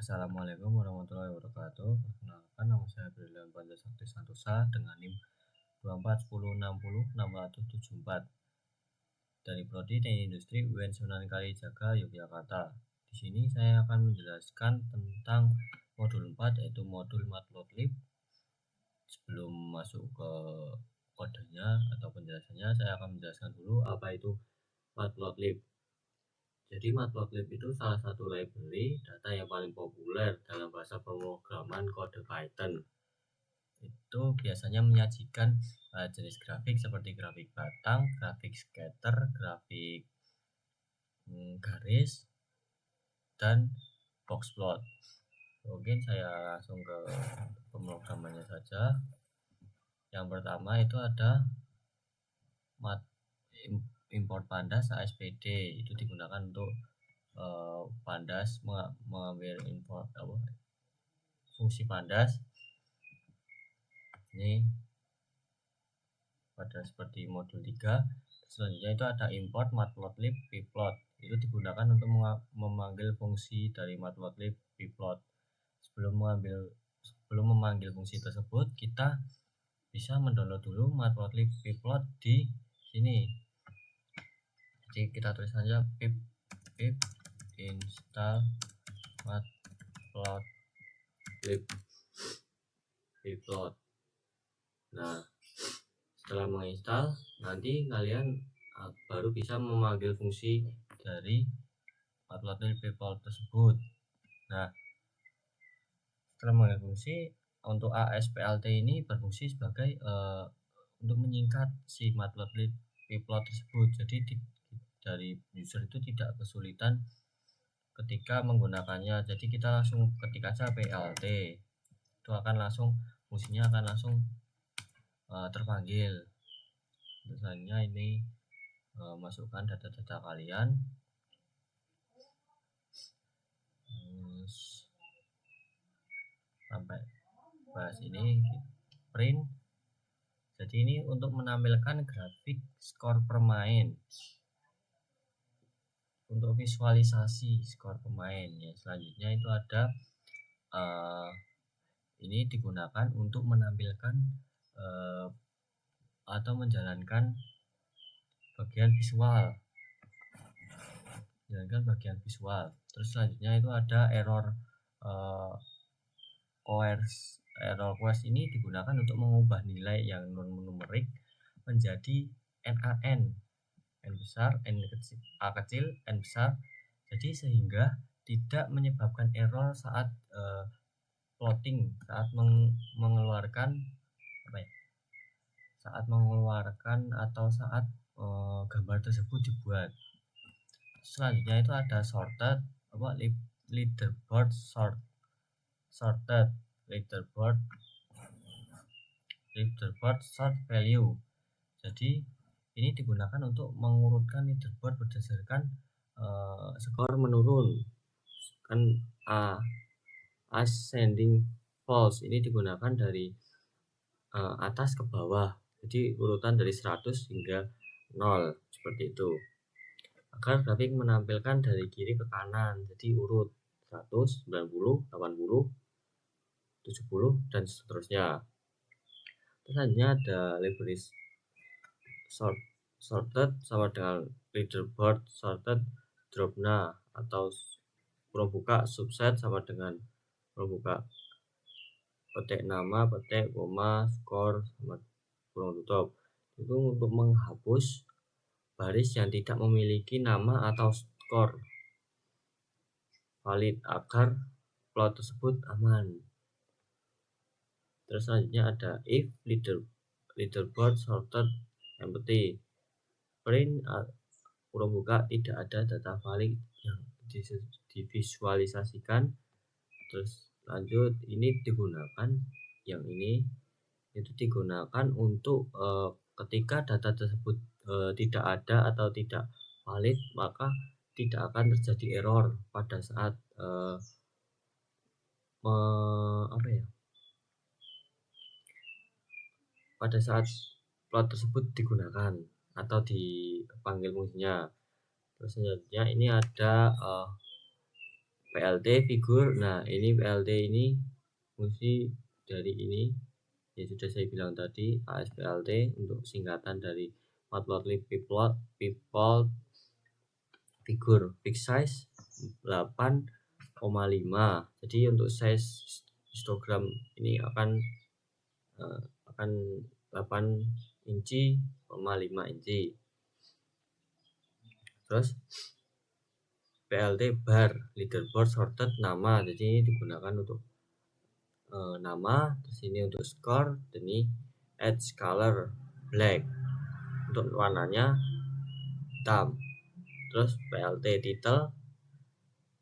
Assalamualaikum warahmatullahi wabarakatuh. Perkenalkan, nama saya Brilian Sakti Santosa dengan NIM 2410606074 dari Prodi Teknik Industri UIN Sunan Kalijaga, Yogyakarta. Di sini saya akan menjelaskan tentang modul 4, yaitu modul Matplotlib. Sebelum masuk ke kodenya atau penjelasannya, saya akan menjelaskan dulu apa itu Matplotlib. Jadi Matplotlib itu salah satu library data yang paling populer dalam bahasa pemrograman kode Python. Itu biasanya menyajikan jenis grafik seperti grafik batang, grafik scatter, grafik garis, dan boxplot. Mungkin saya langsung ke pemrogramannya saja. Yang pertama itu ada import pandas ASPD, itu digunakan untuk pandas mengambil fungsi pandas ini pada seperti modul 3. Selanjutnya itu ada import matplotlib pplot, itu digunakan untuk memanggil fungsi dari matplotlib pplot. Sebelum memanggil fungsi tersebut, kita bisa mendownload dulu matplotlib pplot di sini. Jadi kita tulis saja pip install matplotlib pplot. Nah, setelah menginstal, nanti kalian baru bisa memanggil fungsi dari matplotlib pplot tersebut. Nah, setelah memanggil fungsi, untuk ASPLT ini berfungsi sebagai untuk menyingkat si matplotlib pplot tersebut. Jadi dari user itu tidak kesulitan ketika menggunakannya. Jadi kita langsung ketik aja plt, itu akan langsung fungsinya akan langsung terpanggil. Misalnya ini masukkan data-data kalian, sampai bahas ini print. Jadi ini untuk menampilkan grafik skor pemain, untuk visualisasi skor pemain ya. Selanjutnya itu ada ini digunakan untuk menampilkan atau menjalankan bagian visual, Terus selanjutnya itu ada error quest ini digunakan untuk mengubah nilai yang non numerik menjadi NaN, N besar, A kecil, N besar. Jadi sehingga tidak menyebabkan error saat plotting, saat mengeluarkan atau saat gambar tersebut dibuat. Selanjutnya itu ada sorted leaderboard sort value. Jadi ini digunakan untuk mengurutkan leaderboard berdasarkan skor menurun, kan ascending false. Ini digunakan dari atas ke bawah, jadi urutan dari 100 hingga 0 seperti itu, agar grafik menampilkan dari kiri ke kanan, jadi urut 100, 90, 80, 70 dan seterusnya. Selanjutnya ada library sorted sama dengan leaderboard sorted dropna, atau kurung buka subset sama dengan kurung buka petik nama, petik koma, skor sama kurung tutup. Itu untuk menghapus baris yang tidak memiliki nama atau skor valid agar plot tersebut aman. Terus selanjutnya ada if leaderboard sorted empty, print kurung buka tidak ada data valid yang divisualisasikan. Terus lanjut, ini digunakan, yang ini itu digunakan untuk ketika data tersebut tidak ada atau tidak valid, maka tidak akan terjadi error pada saat pada saat plot tersebut digunakan atau dipanggil fungsinya. Terus selanjutnya ini ada PLT figur. Nah, ini PLT ini fungsi dari ini yang sudah saya bilang tadi, ASPLT untuk singkatan dari matplotlib people figur fixed size 8,5. Jadi untuk size histogram ini akan 8 inci, 5 inci. Terus PLT bar leaderboard sorted nama, jadi ini digunakan untuk nama. Terus ini untuk score, ini edge color black, untuk warnanya hitam. Terus PLT title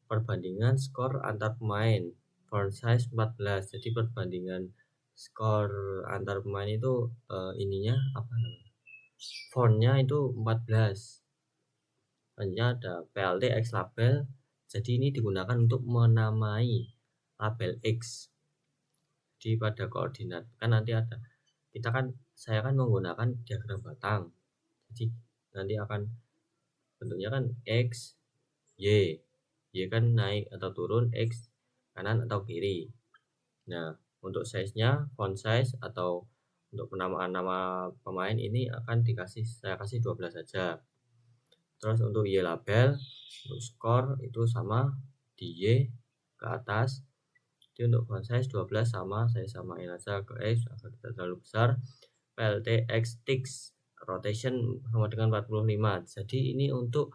perbandingan skor antar pemain, font size 14. Jadi perbandingan skor antar pemain itu ininya apa namanya, fontnya itu 14. Selanjutnya ada PLT X label. Jadi ini digunakan untuk menamai label X di pada koordinat. Kan nanti ada, saya kan menggunakan diagram batang. Jadi nanti akan bentuknya kan X, Y. Y kan naik atau turun, X kanan atau kiri. Nah, untuk size-nya, font size atau untuk penamaan nama pemain ini akan saya kasih 12 saja. Terus untuk Y label, untuk skor itu sama di Y ke atas. Jadi untuk font size 12 sama, saya samain aja ke X agar tidak terlalu besar. PLT X ticks rotation sama dengan 45. Jadi ini untuk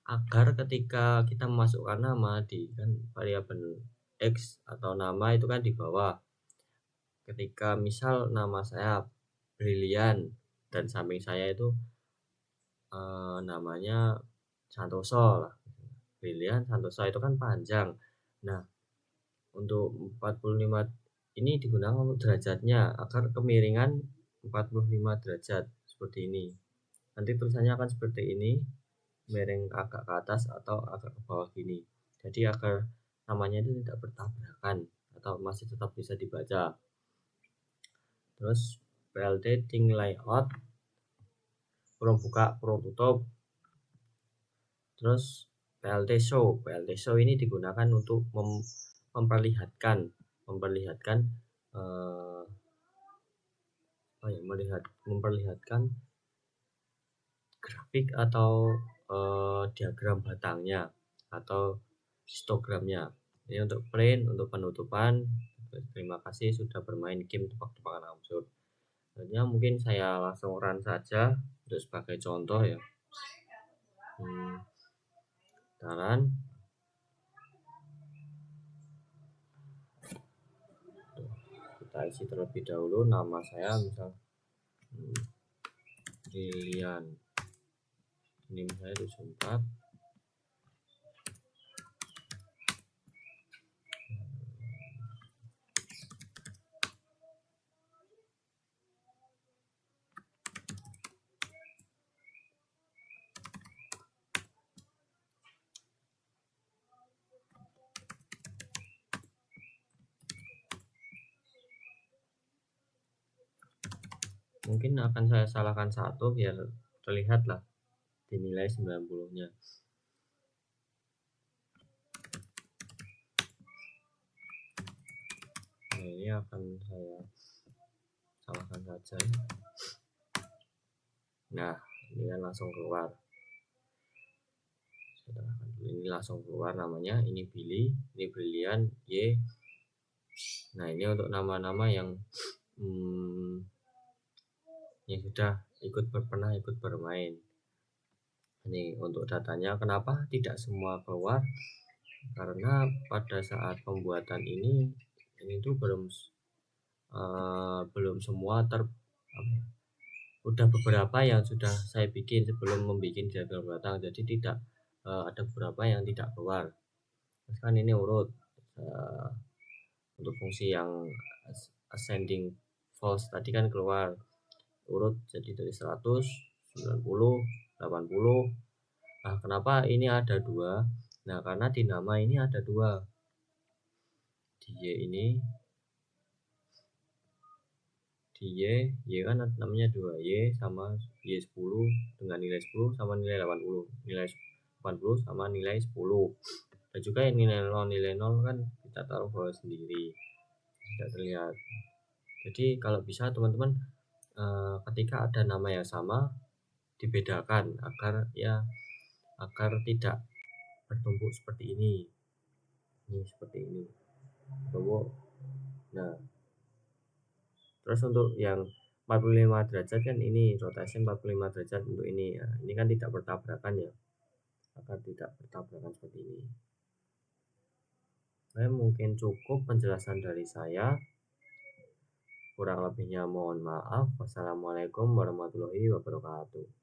agar ketika kita memasukkan nama di kan variabel X atau nama itu kan di bawah. Ketika misal nama saya Brilian dan samping saya itu namanya Santoso lah. Brilian Santoso itu kan panjang. Nah, untuk 45 ini digunakan untuk derajatnya agar kemiringan 45 derajat seperti ini. Nanti tulisannya akan seperti ini, miring agak ke atas atau agak ke bawah gini. Jadi agar namanya itu tidak bertabrakan atau masih tetap bisa dibaca. Terus PLT thing layout, kurung buka kurung tutup. Terus PLT show ini digunakan untuk memperlihatkan grafik atau diagram batangnya atau histogramnya. Ini untuk print, untuk penutupan. Terima kasih sudah bermain game tebak-tebakan absurd. Selanjutnya mungkin saya langsung run saja untuk sebagai contoh ya. Kita run. Kita isi terlebih dahulu nama saya, misal Brilian. Ini saya 74. Mungkin akan saya salahkan satu biar terlihat lah dinilai 90-nya. Nah, ini akan saya salahkan saja. Nah, ini kan langsung keluar. Ini langsung keluar namanya. Ini Billy, ini Brilian, Y. Nah, ini untuk nama-nama yang sudah pernah ikut bermain. Ini untuk datanya. Kenapa tidak semua keluar? Karena pada saat pembuatan ini tuh belum semua udah beberapa yang sudah saya bikin sebelum membuat diagram batang, jadi tidak ada beberapa yang tidak keluar. Terus kan ini urut untuk fungsi yang ascending false tadi kan keluar urut, jadi dari 100, 90, 80. Nah, kenapa ini ada 2? Nah, karena di nama ini ada 2. Di Y ini, di Y kan namanya 2. Y sama Y10 dengan nilai 10 sama nilai 80. Nilai 80 sama nilai 10. Dan juga yang nilai nol kan kita taruh bawah sendiri, tidak terlihat. Jadi kalau bisa teman-teman ketika ada nama yang sama dibedakan agar tidak bertumpuk seperti ini seperti ini. Nah, terus untuk yang 45 derajat kan ini rotasi 45 derajat untuk ini ya. Ini kan tidak bertabrakan ya, agar tidak bertabrakan seperti ini. Mungkin cukup penjelasan dari saya. Kurang lebihnya mohon maaf. Wassalamualaikum warahmatullahi wabarakatuh.